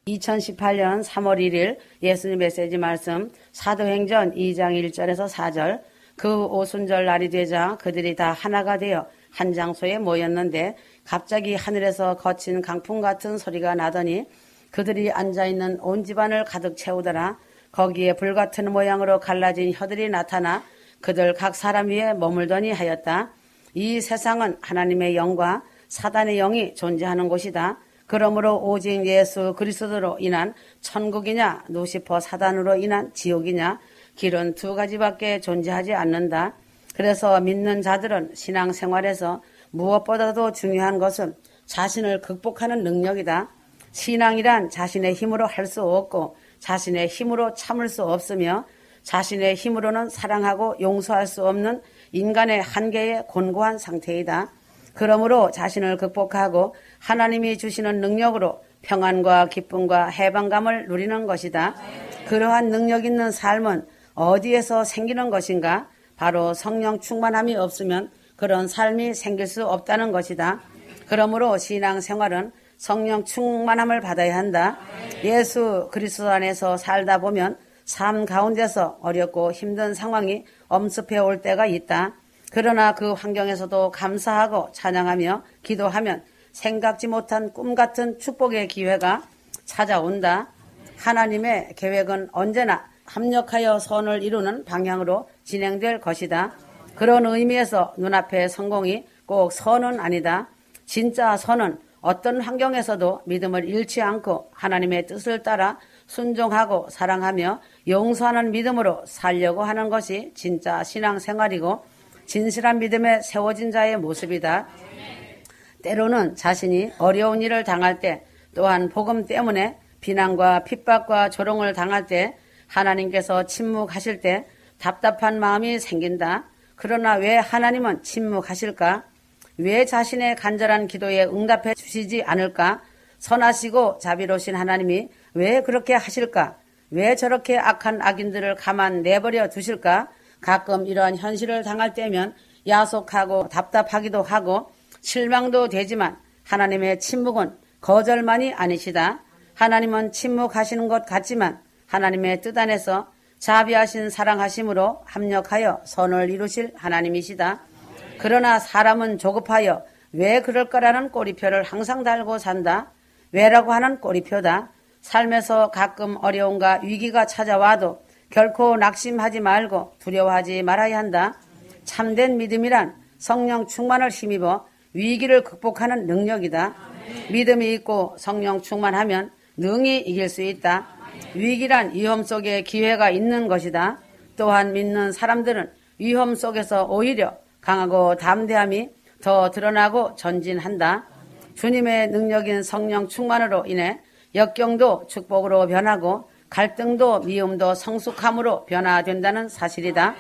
2018년 3월 1일 예수님 메시지 말씀 사도행전 2장 1절에서 4절. 그 오순절 날이 되자 그들이 다 하나가 되어 한 장소에 모였는데 갑자기 하늘에서 거친 강풍 같은 소리가 나더니 그들이 앉아있는 온 집안을 가득 채우더라. 거기에 불같은 모양으로 갈라진 혀들이 나타나 그들 각 사람 위에 머물더니 하였다. 이 세상은 하나님의 영과 사단의 영이 존재하는 곳이다. 그러므로 오직 예수 그리스도로 인한 천국이냐 루시퍼 사단으로 인한 지옥이냐 길은 두 가지밖에 존재하지 않는다. 그래서 믿는 자들은 신앙생활에서 무엇보다도 중요한 것은 자신을 극복하는 능력이다. 신앙이란 자신의 힘으로 할 수 없고 자신의 힘으로 참을 수 없으며 자신의 힘으로는 사랑하고 용서할 수 없는 인간의 한계의 곤고한 상태이다. 그러므로 자신을 극복하고 하나님이 주시는 능력으로 평안과 기쁨과 해방감을 누리는 것이다. 그러한 능력 있는 삶은 어디에서 생기는 것인가? 바로 성령 충만함이 없으면 그런 삶이 생길 수 없다는 것이다. 그러므로 신앙생활은 성령 충만함을 받아야 한다. 예수 그리스도 안에서 살다 보면 삶 가운데서 어렵고 힘든 상황이 엄습해 올 때가 있다. 그러나 그 환경에서도 감사하고 찬양하며 기도하면 생각지 못한 꿈 같은 축복의 기회가 찾아온다. 하나님의 계획은 언제나 합력하여 선을 이루는 방향으로 진행될 것이다. 그런 의미에서 눈앞의 성공이 꼭 선은 아니다. 진짜 선은 어떤 환경에서도 믿음을 잃지 않고 하나님의 뜻을 따라 순종하고 사랑하며 용서하는 믿음으로 살려고 하는 것이 진짜 신앙생활이고 진실한 믿음에 세워진 자의 모습이다. 때로는 자신이 어려운 일을 당할 때 또한 복음 때문에 비난과 핍박과 조롱을 당할 때 하나님께서 침묵하실 때 답답한 마음이 생긴다. 그러나 왜 하나님은 침묵하실까? 왜 자신의 간절한 기도에 응답해 주시지 않을까? 선하시고 자비로우신 하나님이 왜 그렇게 하실까? 왜 저렇게 악한 악인들을 가만 내버려 두실까? 가끔 이러한 현실을 당할 때면 야속하고 답답하기도 하고 실망도 되지만 하나님의 침묵은 거절만이 아니시다. 하나님은 침묵하시는 것 같지만 하나님의 뜻 안에서 자비하신 사랑하심으로 합력하여 선을 이루실 하나님이시다. 그러나 사람은 조급하여 왜 그럴까라는 꼬리표를 항상 달고 산다. 왜라고 하는 꼬리표다. 삶에서 가끔 어려움과 위기가 찾아와도 결코 낙심하지 말고 두려워하지 말아야 한다. 참된 믿음이란 성령 충만을 힘입어 위기를 극복하는 능력이다. 믿음이 있고 성령 충만하면 능히 이길 수 있다. 위기란 위험 속에 기회가 있는 것이다. 또한 믿는 사람들은 위험 속에서 오히려 강하고 담대함이 더 드러나고 전진한다. 주님의 능력인 성령 충만으로 인해 역경도 축복으로 변하고 갈등도 미움도 성숙함으로 변화된다는 사실이다.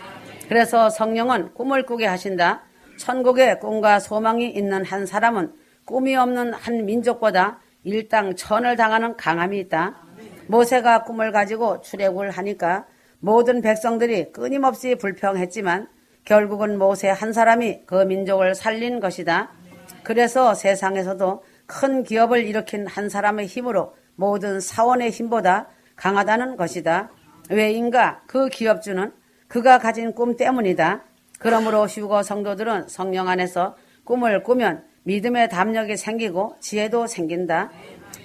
그래서 성령은 꿈을 꾸게 하신다. 천국에 꿈과 소망이 있는 한 사람은 꿈이 없는 한 민족보다 일당천을 당하는 강함이 있다. 모세가 꿈을 가지고 출애굽을 하니까 모든 백성들이 끊임없이 불평했지만 결국은 모세 한 사람이 그 민족을 살린 것이다. 그래서 세상에서도 큰 기업을 일으킨 한 사람의 힘으로 모든 사원의 힘보다 강하다는 것이다. 왜인가? 그 기업주는 그가 가진 꿈 때문이다. 그러므로 휴거 성도들은 성령 안에서 꿈을 꾸면 믿음의 담력이 생기고 지혜도 생긴다.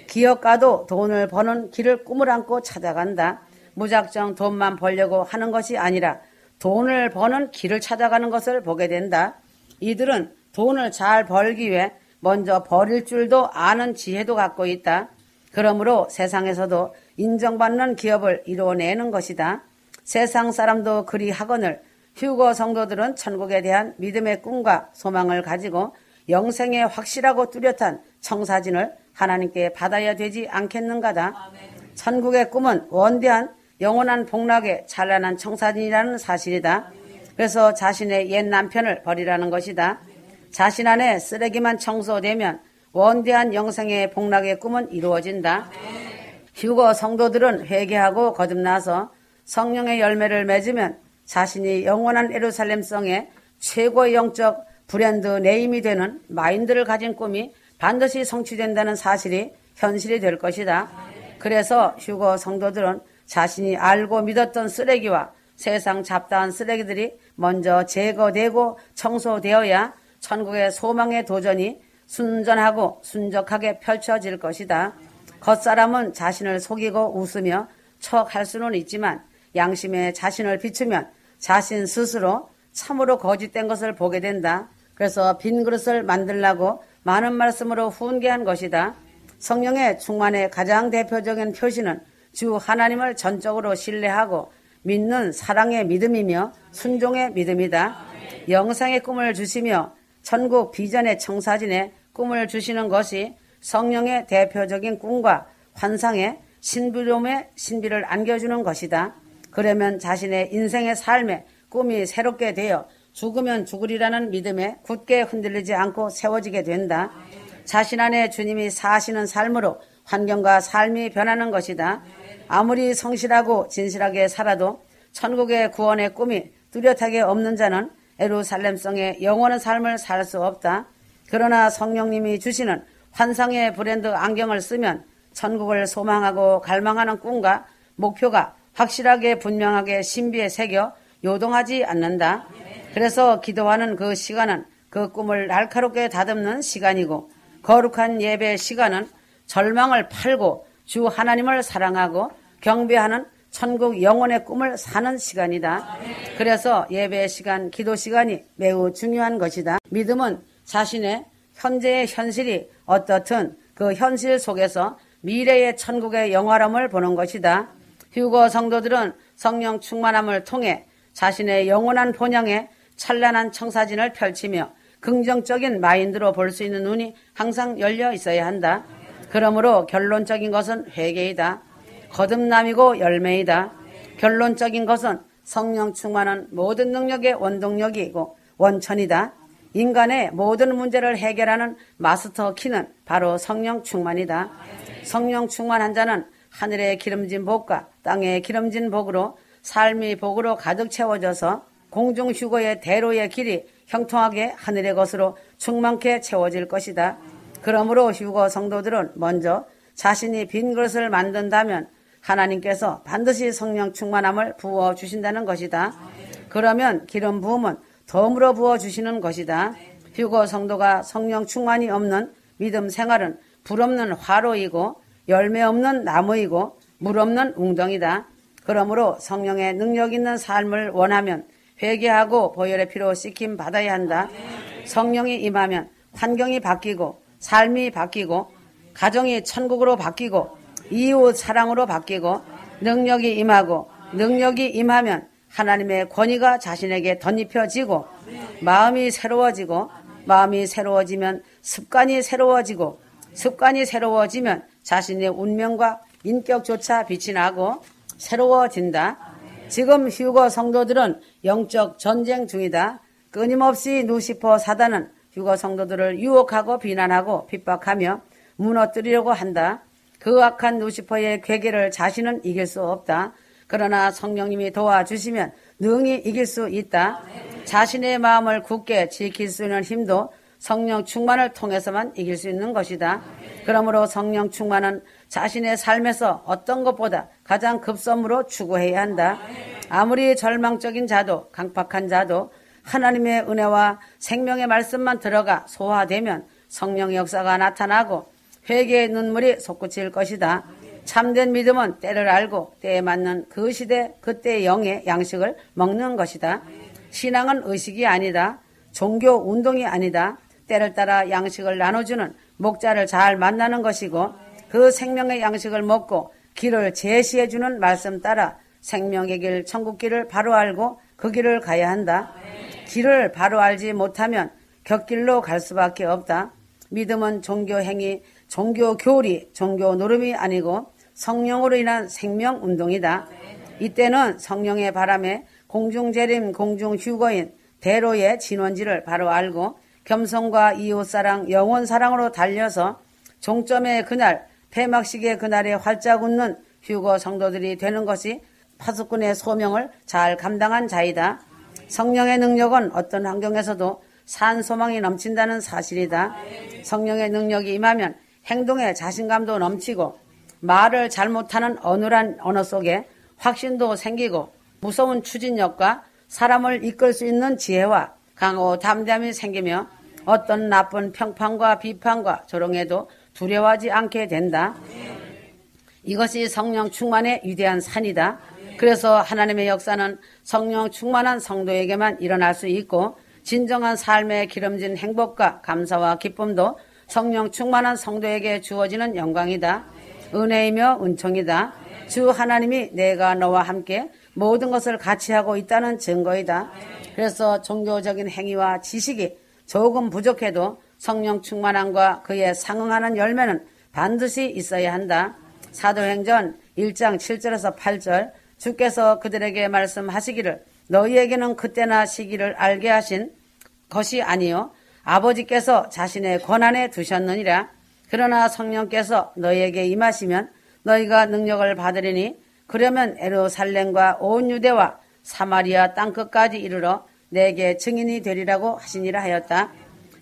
기업가도 돈을 버는 길을 꿈을 안고 찾아간다. 무작정 돈만 벌려고 하는 것이 아니라 돈을 버는 길을 찾아가는 것을 보게 된다. 이들은 돈을 잘 벌기 위해 먼저 버릴 줄도 아는 지혜도 갖고 있다. 그러므로 세상에서도 인정받는 기업을 이루어내는 것이다. 세상 사람도 그리 하거늘 휴거 성도들은 천국에 대한 믿음의 꿈과 소망을 가지고 영생에 확실하고 뚜렷한 청사진을 하나님께 받아야 되지 않겠는가다. 천국의 꿈은 원대한 영원한 복락의 찬란한 청사진이라는 사실이다. 그래서 자신의 옛 남편을 버리라는 것이다. 자신 안에 쓰레기만 청소되면 원대한 영생의 복락의 꿈은 이루어진다. 휴거 성도들은 회개하고 거듭나서 성령의 열매를 맺으면 자신이 영원한 예루살렘성의 최고의 영적 브랜드 네임이 되는 마인드를 가진 꿈이 반드시 성취된다는 사실이 현실이 될 것이다. 그래서 휴거 성도들은 자신이 알고 믿었던 쓰레기와 세상 잡다한 쓰레기들이 먼저 제거되고 청소되어야 천국의 소망의 도전이 순전하고 순적하게 펼쳐질 것이다. 겉사람은 자신을 속이고 웃으며 척할 수는 있지만 양심에 자신을 비추면 자신 스스로 참으로 거짓된 것을 보게 된다. 그래서 빈 그릇을 만들라고 많은 말씀으로 훈계한 것이다. 성령의 충만의 가장 대표적인 표시는 주 하나님을 전적으로 신뢰하고 믿는 사랑의 믿음이며 순종의 믿음이다. 영상의 꿈을 주시며 천국 비전의 청사진에 꿈을 주시는 것이 성령의 대표적인 꿈과 환상의 신비로움의 신비를 안겨주는 것이다. 그러면 자신의 인생의 삶에 꿈이 새롭게 되어 죽으면 죽으리라는 믿음에 굳게 흔들리지 않고 세워지게 된다. 자신 안에 주님이 사시는 삶으로 환경과 삶이 변하는 것이다. 아무리 성실하고 진실하게 살아도 천국의 구원의 꿈이 뚜렷하게 없는 자는 예루살렘성의 영원한 삶을 살 수 없다. 그러나 성령님이 주시는 환상의 브랜드 안경을 쓰면 천국을 소망하고 갈망하는 꿈과 목표가 확실하게 분명하게 신비에 새겨 요동하지 않는다. 그래서 기도하는 그 시간은 그 꿈을 날카롭게 다듬는 시간이고 거룩한 예배 시간은 절망을 팔고 주 하나님을 사랑하고 경배하는 천국 영혼의 꿈을 사는 시간이다. 그래서 예배 시간, 기도 시간이 매우 중요한 것이다. 믿음은 자신의 현재의 현실이 어떻든 그 현실 속에서 미래의 천국의 영화람을 보는 것이다. 휴거 성도들은 성령 충만함을 통해 자신의 영원한 본향에 찬란한 청사진을 펼치며 긍정적인 마인드로 볼 수 있는 눈이 항상 열려 있어야 한다. 그러므로 결론적인 것은 회개이다. 거듭남이고 열매이다. 결론적인 것은 성령 충만한 모든 능력의 원동력이고 원천이다. 인간의 모든 문제를 해결하는 마스터 키는 바로 성령 충만이다. 성령 충만한 자는 하늘의 기름진 복과 땅의 기름진 복으로 삶이 복으로 가득 채워져서 공중 휴거의 대로의 길이 형통하게 하늘의 것으로 충만케 채워질 것이다. 그러므로 휴거 성도들은 먼저 자신이 빈 그릇을 만든다면 하나님께서 반드시 성령 충만함을 부어주신다는 것이다. 그러면 기름 부음은 덤으로 부어주시는 것이다. 휴거 성도가 성령 충만이 없는 믿음 생활은 불없는 화로이고 열매 없는 나무이고 물 없는 웅덩이다. 그러므로 성령의 능력 있는 삶을 원하면 회개하고 보혈의 피로 씻김 받아야 한다. 성령이 임하면 환경이 바뀌고 삶이 바뀌고 가정이 천국으로 바뀌고 이웃 사랑으로 바뀌고 능력이 임하고 능력이 임하면 하나님의 권위가 자신에게 덧입혀지고 마음이 새로워지고 마음이 새로워지면 습관이 새로워지고 습관이 새로워지면 자신의 운명과 인격조차 빛이 나고 새로워진다. 지금 휴거 성도들은 영적 전쟁 중이다. 끊임없이 누시퍼 사단은 휴거 성도들을 유혹하고 비난하고 핍박하며 무너뜨리려고 한다. 그 악한 누시퍼의 괴계를 자신은 이길 수 없다. 그러나 성령님이 도와주시면 능히 이길 수 있다. 자신의 마음을 굳게 지킬 수 있는 힘도 성령 충만을 통해서만 이길 수 있는 것이다. 그러므로 성령 충만은 자신의 삶에서 어떤 것보다 가장 급선무로 추구해야 한다. 아무리 절망적인 자도 강팍한 자도 하나님의 은혜와 생명의 말씀만 들어가 소화되면 성령의 역사가 나타나고 회개의 눈물이 솟구칠 것이다. 참된 믿음은 때를 알고 때에 맞는 그 시대 그때의 영의 양식을 먹는 것이다. 신앙은 의식이 아니다. 종교 운동이 아니다. 때를 따라 양식을 나눠주는 목자를 잘 만나는 것이고 그 생명의 양식을 먹고 길을 제시해주는 말씀 따라 생명의 길, 천국 길을 바로 알고 그 길을 가야 한다. 길을 바로 알지 못하면 곁길로 갈 수밖에 없다. 믿음은 종교 행위, 종교 교리, 종교 노름이 아니고 성령으로 인한 생명 운동이다. 이때는 성령의 바람에 공중재림, 공중휴거인 대로의 진원지를 바로 알고 겸손과 이웃사랑, 영혼사랑으로 달려서 종점의 그날, 폐막식의 그날에 활짝 웃는 휴거 성도들이 되는 것이 파수꾼의 소명을 잘 감당한 자이다. 성령의 능력은 어떤 환경에서도 산 소망이 넘친다는 사실이다. 성령의 능력이 임하면 행동에 자신감도 넘치고 말을 잘못하는 어눌한 언어 속에 확신도 생기고 무서운 추진력과 사람을 이끌 수 있는 지혜와 강하고 담대함이 생기며 어떤 나쁜 평판과 비판과 조롱에도 두려워하지 않게 된다. 이것이 성령 충만의 위대한 산이다. 그래서 하나님의 역사는 성령 충만한 성도에게만 일어날 수 있고 진정한 삶의 기름진 행복과 감사와 기쁨도 성령 충만한 성도에게 주어지는 영광이다. 은혜이며 은총이다. 주 하나님이 내가 너와 함께 모든 것을 같이 하고 있다는 증거이다. 그래서 종교적인 행위와 지식이 조금 부족해도 성령 충만함과 그에 상응하는 열매는 반드시 있어야 한다. 사도행전 1장 7절에서 8절 주께서 그들에게 말씀하시기를 너희에게는 그때나 시기를 알게 하신 것이 아니요 아버지께서 자신의 권한에 두셨느니라. 그러나 성령께서 너희에게 임하시면 너희가 능력을 받으리니 그러면 예루살렘과 온 유대와 사마리아 땅끝까지 이르러 내게 증인이 되리라고 하시니라 하였다.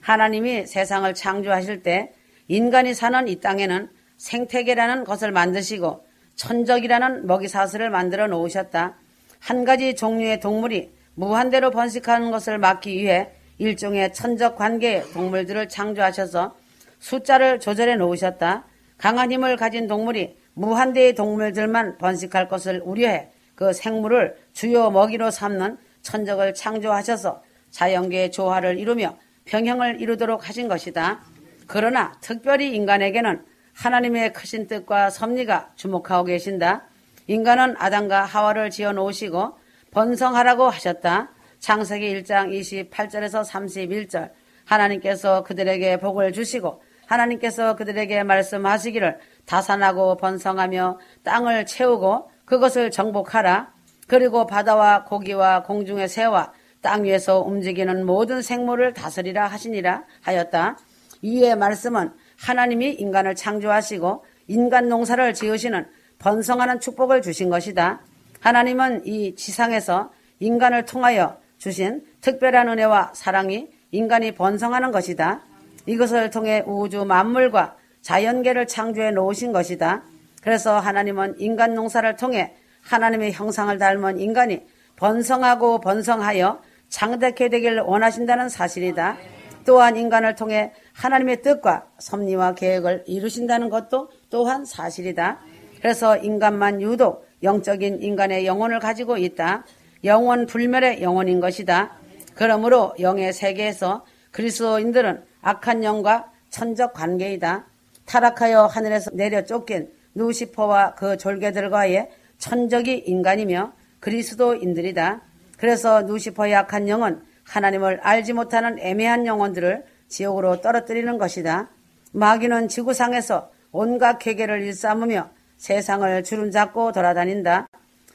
하나님이 세상을 창조하실 때 인간이 사는 이 땅에는 생태계라는 것을 만드시고 천적이라는 먹이사슬을 만들어 놓으셨다. 한 가지 종류의 동물이 무한대로 번식하는 것을 막기 위해 일종의 천적 관계의 동물들을 창조하셔서 숫자를 조절해 놓으셨다. 강한 힘을 가진 동물이 무한대의 동물들만 번식할 것을 우려해 그 생물을 주요 먹이로 삼는 천적을 창조하셔서 자연계의 조화를 이루며 평형을 이루도록 하신 것이다. 그러나 특별히 인간에게는 하나님의 크신 뜻과 섭리가 주목하고 계신다. 인간은 아담과 하와를 지어 놓으시고 번성하라고 하셨다. 창세기 1장 28절에서 31절 하나님께서 그들에게 복을 주시고 하나님께서 그들에게 말씀하시기를 다산하고 번성하며 땅을 채우고 그것을 정복하라. 그리고 바다와 고기와 공중의 새와 땅 위에서 움직이는 모든 생물을 다스리라 하시니라 하였다. 위의 말씀은 하나님이 인간을 창조하시고 인간 농사를 지으시는 번성하는 축복을 주신 것이다. 하나님은 이 지상에서 인간을 통하여 주신 특별한 은혜와 사랑이 인간이 번성하는 것이다. 이것을 통해 우주 만물과 자연계를 창조해 놓으신 것이다. 그래서 하나님은 인간 농사를 통해 하나님의 형상을 닮은 인간이 번성하고 번성하여 창대케 되기를 원하신다는 사실이다. 또한 인간을 통해 하나님의 뜻과 섭리와 계획을 이루신다는 것도 또한 사실이다. 그래서 인간만 유독 영적인 인간의 영혼을 가지고 있다. 영원 불멸의 영혼인 것이다. 그러므로 영의 세계에서 그리스도인들은 악한 영과 천적 관계이다. 타락하여 하늘에서 내려 쫓긴 루시퍼와 그 졸개들과의 천적이 인간이며 그리스도인들이다. 그래서 루시퍼의 악한 영은 하나님을 알지 못하는 애매한 영혼들을 지옥으로 떨어뜨리는 것이다. 마귀는 지구상에서 온갖 괴계를 일삼으며 세상을 주름잡고 돌아다닌다.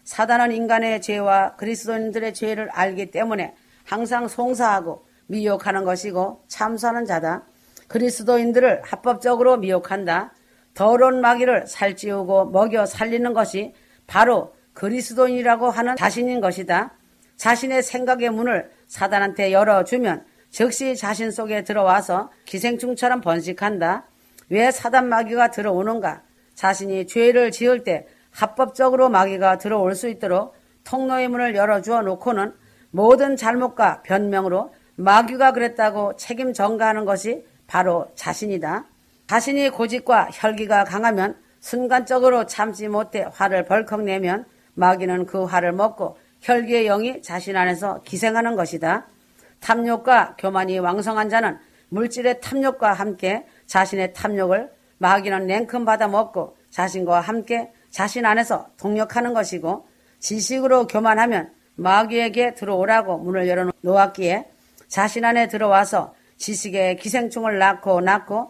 사단은 인간의 죄와 그리스도인들의 죄를 알기 때문에 항상 송사하고 미혹하는 것이고 참수하는 자다. 그리스도인들을 합법적으로 미혹한다. 더러운 마귀를 살찌우고 먹여 살리는 것이 바로 그리스도인이라고 하는 자신인 것이다. 자신의 생각의 문을 사단한테 열어주면 즉시 자신 속에 들어와서 기생충처럼 번식한다. 왜 사단 마귀가 들어오는가? 자신이 죄를 지을 때 합법적으로 마귀가 들어올 수 있도록 통로의 문을 열어주어 놓고는 모든 잘못과 변명으로 마귀가 그랬다고 책임 전가하는 것이 바로 자신이다. 자신이 고집과 혈기가 강하면 순간적으로 참지 못해 화를 벌컥 내면 마귀는 그 화를 먹고 혈기의 영이 자신 안에서 기생하는 것이다. 탐욕과 교만이 왕성한 자는 물질의 탐욕과 함께 자신의 탐욕을 마귀는 냉큼 받아먹고 자신과 함께 자신 안에서 동력하는 것이고, 지식으로 교만하면 마귀에게 들어오라고 문을 열어놓았기에 자신 안에 들어와서 지식의 기생충을 낳고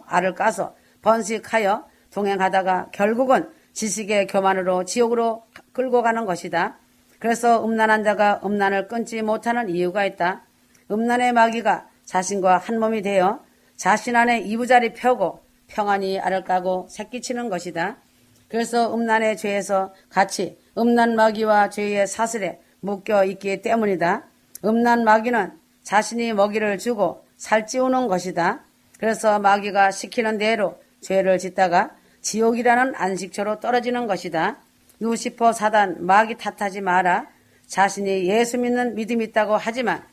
알을 까서 번식하여 동행하다가 결국은 지식의 교만으로 지옥으로 끌고 가는 것이다. 그래서 음란한 자가 음란을 끊지 못하는 이유가 있다. 음란의 마귀가 자신과 한 몸이 되어 자신 안에 이부자리 펴고 평안히 알을 까고 새끼치는 것이다. 그래서 음란의 죄에서 같이 음란 마귀와 죄의 사슬에 묶여 있기 때문이다. 음란 마귀는 자신이 먹이를 주고 살찌우는 것이다. 그래서 마귀가 시키는 대로 죄를 짓다가 지옥이라는 안식처로 떨어지는 것이다. 루시퍼 사단 마귀 탓하지 마라. 자신이 예수 믿는 믿음이 있다고 하지만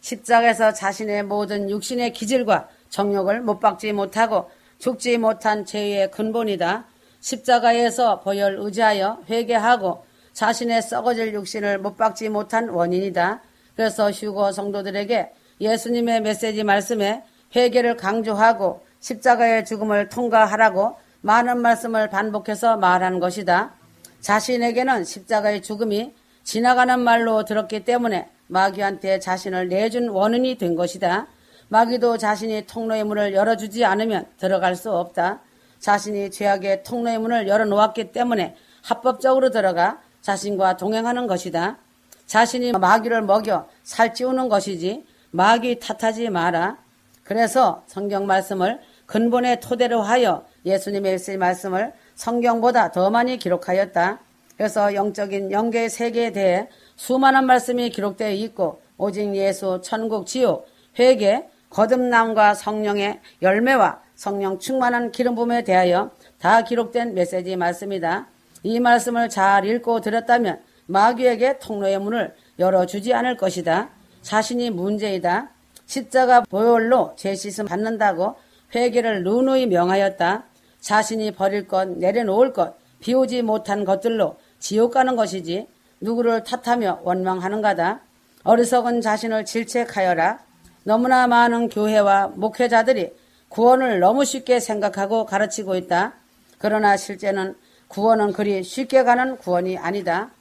십자가에서 자신의 모든 육신의 기질과 정욕을 못 박지 못하고 죽지 못한 죄의 근본이다. 십자가에서 보혈 의지하여 회개하고 자신의 썩어질 육신을 못 박지 못한 원인이다. 그래서 휴거 성도들에게 예수님의 메시지 말씀에 회개를 강조하고 십자가의 죽음을 통과하라고 많은 말씀을 반복해서 말한 것이다. 자신에게는 십자가의 죽음이 지나가는 말로 들었기 때문에 마귀한테 자신을 내준 원인이 된 것이다. 마귀도 자신이 통로의 문을 열어주지 않으면 들어갈 수 없다. 자신이 죄악의 통로의 문을 열어놓았기 때문에 합법적으로 들어가 자신과 동행하는 것이다. 자신이 마귀를 먹여 살찌우는 것이지 마귀 탓하지 마라. 그래서 성경 말씀을 근본의 토대로 하여 예수님의 말씀을 성경보다 더 많이 기록하였다. 그래서 영적인 영계 세계에 대해 수많은 말씀이 기록되어 있고 오직 예수, 천국, 지옥, 회개, 거듭남과 성령의 열매와 성령 충만한 기름 부음에 대하여 다 기록된 메시지 말씀이다. 이 말씀을 잘 읽고 들었다면 마귀에게 통로의 문을 열어주지 않을 것이다. 자신이 문제이다. 십자가 보혈로 죄 씻음 받는다고 회개를 누누이 명하였다. 자신이 버릴 것, 내려놓을 것, 비우지 못한 것들로 지옥 가는 것이지 누구를 탓하며 원망하는가다. 어리석은 자신을 질책하여라. 너무나 많은 교회와 목회자들이 구원을 너무 쉽게 생각하고 가르치고 있다. 그러나 실제는 구원은 그리 쉽게 가는 구원이 아니다.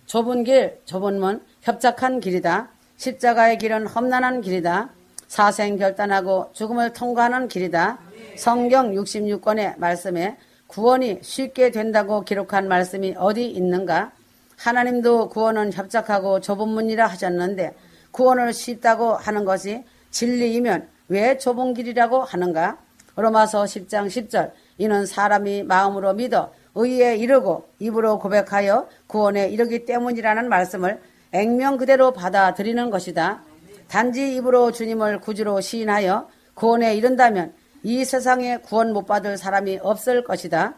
좁은 길, 좁은 문, 협착한 길이다. 십자가의 길은 험난한 길이다. 사생결단하고 죽음을 통과하는 길이다. 성경 66권의 말씀에 구원이 쉽게 된다고 기록한 말씀이 어디 있는가? 하나님도 구원은 협착하고 좁은 문이라 하셨는데 구원을 쉽다고 하는 것이 진리이면 왜 좁은 길이라고 하는가? 로마서 10장 10절 이는 사람이 마음으로 믿어 의에 이르고 입으로 고백하여 구원에 이르기 때문이라는 말씀을 액면 그대로 받아들이는 것이다. 단지 입으로 주님을 구주로 시인하여 구원에 이른다면 이 세상에 구원 못 받을 사람이 없을 것이다.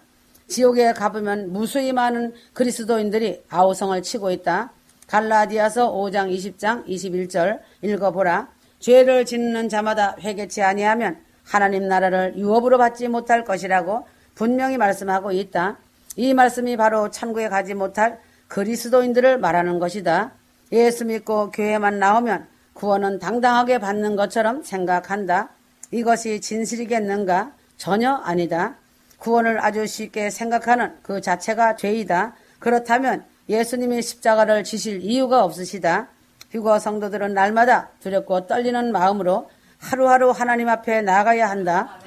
지옥에 가보면 무수히 많은 그리스도인들이 아우성을 치고 있다. 갈라디아서 5장 20장 21절 읽어보라. 죄를 짓는 자마다 회개치 아니하면 하나님 나라를 유업으로 받지 못할 것이라고 분명히 말씀하고 있다. 이 말씀이 바로 천국에 가지 못할 그리스도인들을 말하는 것이다. 예수 믿고 교회만 나오면 구원은 당당하게 받는 것처럼 생각한다. 이것이 진실이겠는가? 전혀 아니다. 구원을 아주 쉽게 생각하는 그 자체가 죄이다. 그렇다면 예수님이 십자가를 지실 이유가 없으시다. 휴거 성도들은 날마다 두렵고 떨리는 마음으로 하루하루 하나님 앞에 나가야 한다.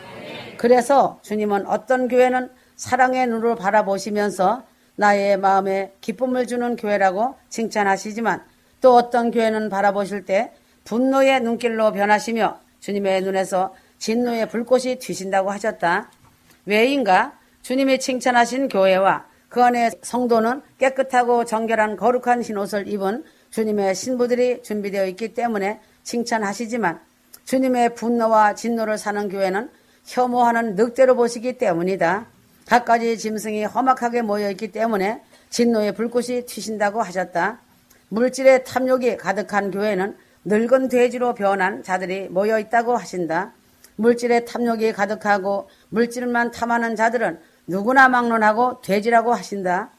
그래서 주님은 어떤 교회는 사랑의 눈으로 바라보시면서 나의 마음에 기쁨을 주는 교회라고 칭찬하시지만 또 어떤 교회는 바라보실 때 분노의 눈길로 변하시며 주님의 눈에서 진노의 불꽃이 튀신다고 하셨다. 왜인가? 주님이 칭찬하신 교회와 그 안에 성도는 깨끗하고 정결한 거룩한 흰옷을 입은 주님의 신부들이 준비되어 있기 때문에 칭찬하시지만 주님의 분노와 진노를 사는 교회는 혐오하는 늑대로 보시기 때문이다. 갖가지 짐승이 험악하게 모여있기 때문에 진노의 불꽃이 튀신다고 하셨다. 물질의 탐욕이 가득한 교회는 늙은 돼지로 변한 자들이 모여있다고 하신다. 물질의 탐욕이 가득하고 물질만 탐하는 자들은 누구나 막론하고 돼지라고 하신다.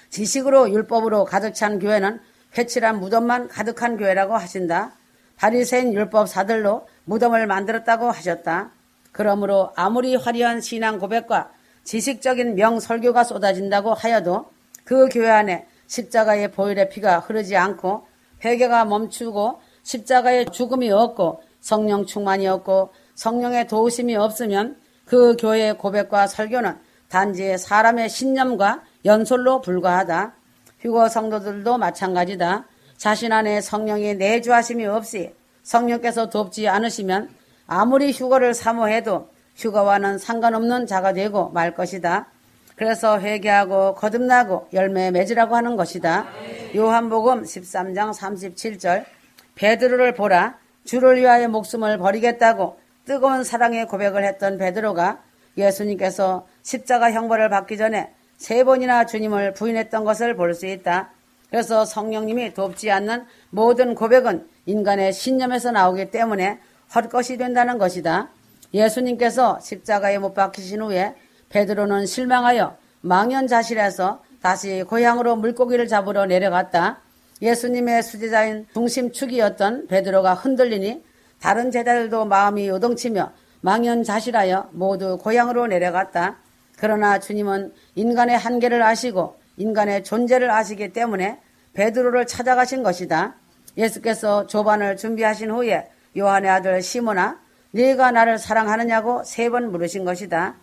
지식으로 율법으로 가득 찬 교회는 회칠한 무덤만 가득한 교회라고 하신다. 바리새인 율법사들로 무덤을 만들었다고 하셨다. 그러므로 아무리 화려한 신앙 고백과 지식적인 명설교가 쏟아진다고 하여도 그 교회 안에 십자가의 보혈의 피가 흐르지 않고 회개가 멈추고 십자가의 죽음이 없고 성령 충만이 없고 성령의 도우심이 없으면 그 교회의 고백과 설교는 단지 사람의 신념과 연설로 불과하다. 휴거 성도들도 마찬가지다. 자신 안에 성령의 내주하심이 없이 성령께서 돕지 않으시면 아무리 휴거를 사모해도 휴거와는 상관없는 자가 되고 말 것이다. 그래서 회개하고 거듭나고 열매 맺으라고 하는 것이다. 요한복음 13장 37절 베드로를 보라. 주를 위하여 목숨을 버리겠다고 뜨거운 사랑의 고백을 했던 베드로가 예수님께서 십자가 형벌을 받기 전에 3번이나 주님을 부인했던 것을 볼 수 있다. 그래서 성령님이 돕지 않는 모든 고백은 인간의 신념에서 나오기 때문에 헛것이 된다는 것이다. 예수님께서 십자가에 못 박히신 후에 베드로는 실망하여 망연자실해서 다시 고향으로 물고기를 잡으러 내려갔다. 예수님의 수제자인 중심축이었던 베드로가 흔들리니 다른 제자들도 마음이 요동치며 망연자실하여 모두 고향으로 내려갔다. 그러나 주님은 인간의 한계를 아시고 인간의 존재를 아시기 때문에 베드로를 찾아가신 것이다. 예수께서 조반을 준비하신 후에 요한의 아들 시몬아, 네가 나를 사랑하느냐고 3번 물으신 것이다.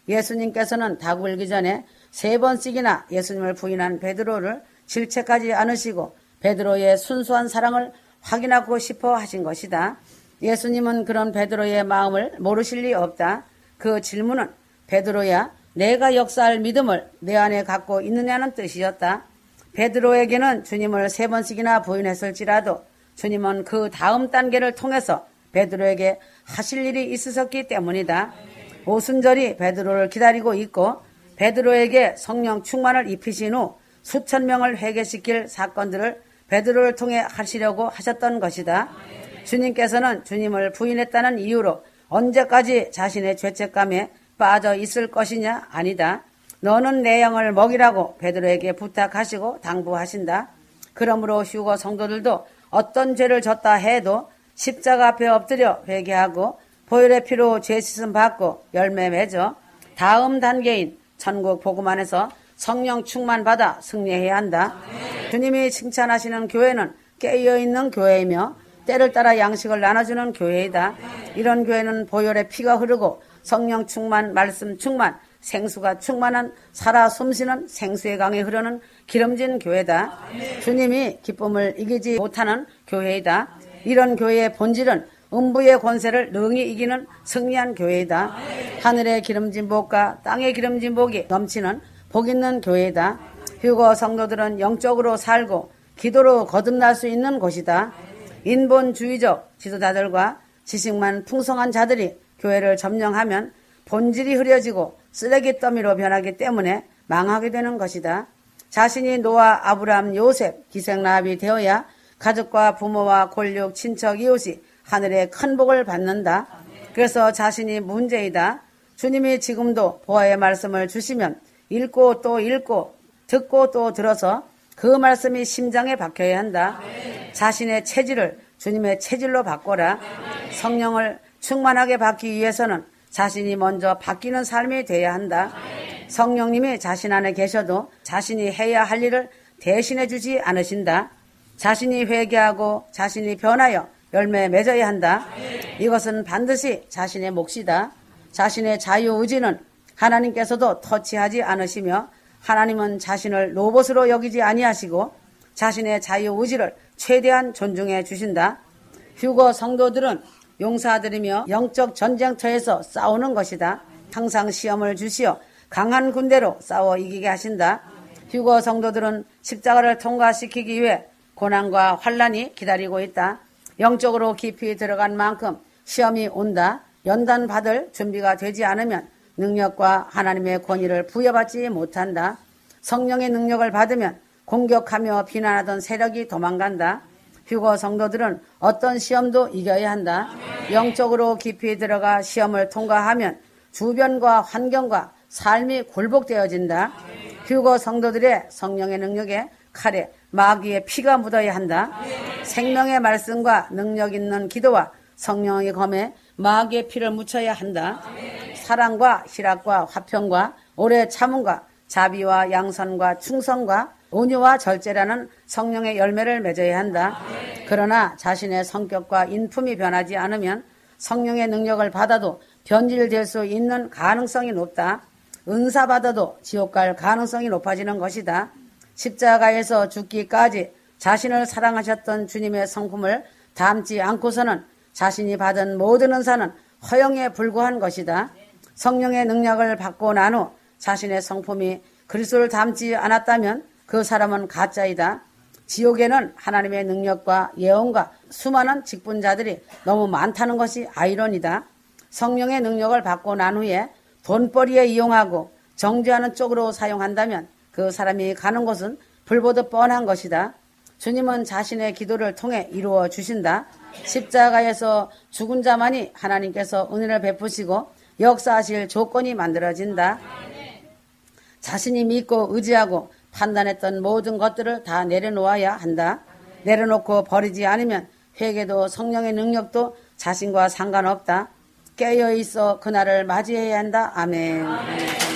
예수님께서는 다 굴기 전에 3번씩이나 예수님을 부인한 베드로를 질책하지 않으시고 베드로의 순수한 사랑을 확인하고 싶어 하신 것이다. 예수님은 그런 베드로의 마음을 모르실 리 없다. 그 질문은 베드로야, 내가 역사할 믿음을 내 안에 갖고 있느냐는 뜻이었다. 베드로에게는 주님을 3번씩이나 부인했을지라도 주님은 그 다음 단계를 통해서 베드로에게 하실 일이 있으셨기 때문이다. 오순절이 베드로를 기다리고 있고 베드로에게 성령 충만을 입히신 후 수천 명을 회개시킬 사건들을 베드로를 통해 하시려고 하셨던 것이다. 주님께서는 주님을 부인했다는 이유로 언제까지 자신의 죄책감에 빠져 있을 것이냐? 아니다. 너는 내 양을 먹이라고 베드로에게 부탁하시고 당부하신다. 그러므로 휴거 성도들도 어떤 죄를 졌다 해도 십자가 앞에 엎드려 회개하고 보혈의 피로 죄 씻음 받고 열매 맺어 다음 단계인 천국 복음 안에서 성령 충만 받아 승리해야 한다. 주님이 칭찬하시는 교회는 깨어있는 교회이며 때를 따라 양식을 나눠주는 교회이다. 이런 교회는 보혈의 피가 흐르고 성령 충만, 말씀 충만, 생수가 충만한 살아 숨쉬는 생수의 강이 흐르는 기름진 교회다. 주님이 기쁨을 이기지 못하는 교회이다. 이런 교회의 본질은 음부의 권세를 능히 이기는 승리한 교회이다. 하늘의 기름진 복과 땅의 기름진 복이 넘치는 복 있는 교회이다. 휴거 성도들은 영적으로 살고 기도로 거듭날 수 있는 곳이다. 인본주의적 지도자들과 지식만 풍성한 자들이 교회를 점령하면 본질이 흐려지고 쓰레기 더미로 변하기 때문에 망하게 되는 것이다. 자신이 노아, 아브람, 요셉, 기생라합이 되어야 가족과 부모와 권력, 친척, 이웃이 하늘의 큰 복을 받는다. 그래서 자신이 문제이다. 주님이 지금도 보아의 말씀을 주시면 읽고 또 읽고 듣고 또 들어서 그 말씀이 심장에 박혀야 한다. 자신의 체질을 주님의 체질로 바꿔라. 성령을 충만하게 받기 위해서는 자신이 먼저 바뀌는 삶이 돼야 한다. 성령님이 자신 안에 계셔도 자신이 해야 할 일을 대신해 주지 않으신다. 자신이 회개하고 자신이 변하여 열매 맺어야 한다. 이것은 반드시 자신의 몫이다. 자신의 자유의지는 하나님께서도 터치하지 않으시며 하나님은 자신을 로봇으로 여기지 아니하시고 자신의 자유의지를 최대한 존중해 주신다. 휴거 성도들은 용사들이며 영적 전쟁터에서 싸우는 것이다. 항상 시험을 주시어 강한 군대로 싸워 이기게 하신다. 휴거 성도들은 십자가를 통과시키기 위해 고난과 환난이 기다리고 있다. 영적으로 깊이 들어간 만큼 시험이 온다. 연단받을 준비가 되지 않으면 능력과 하나님의 권위를 부여받지 못한다. 성령의 능력을 받으면 공격하며 비난하던 세력이 도망간다. 휴거 성도들은 어떤 시험도 이겨야 한다. 영적으로 깊이 들어가 시험을 통과하면 주변과 환경과 삶이 굴복되어진다. 휴거 성도들의 성령의 능력에 칼에 마귀의 피가 묻어야 한다. 생명의 말씀과 능력 있는 기도와 성령의 검에 마귀의 피를 묻혀야 한다. 사랑과 희락과 화평과 오래 참음과 자비와 양선과 충성과 온유와 절제라는 성령의 열매를 맺어야 한다. 그러나 자신의 성격과 인품이 변하지 않으면 성령의 능력을 받아도 변질될 수 있는 가능성이 높다. 은사 받아도 지옥 갈 가능성이 높아지는 것이다. 십자가에서 죽기까지 자신을 사랑하셨던 주님의 성품을 닮지 않고서는 자신이 받은 모든 은사는 허영에 불과한 것이다. 성령의 능력을 받고 난 후 자신의 성품이 그리스도를 닮지 않았다면 그 사람은 가짜이다. 지옥에는 하나님의 능력과 예언과 수많은 직분자들이 너무 많다는 것이 아이러니다. 성령의 능력을 받고 난 후에 돈벌이에 이용하고 정죄하는 쪽으로 사용한다면 그 사람이 가는 곳은 불보듯 뻔한 것이다. 주님은 자신의 기도를 통해 이루어 주신다. 십자가에서 죽은 자만이 하나님께서 은혜를 베푸시고 역사하실 조건이 만들어진다. 자신이 믿고 의지하고 판단했던 모든 것들을 다 내려놓아야 한다. 내려놓고 버리지 않으면 회개도 성령의 능력도 자신과 상관없다. 깨어있어 그날을 맞이해야 한다. 아멘.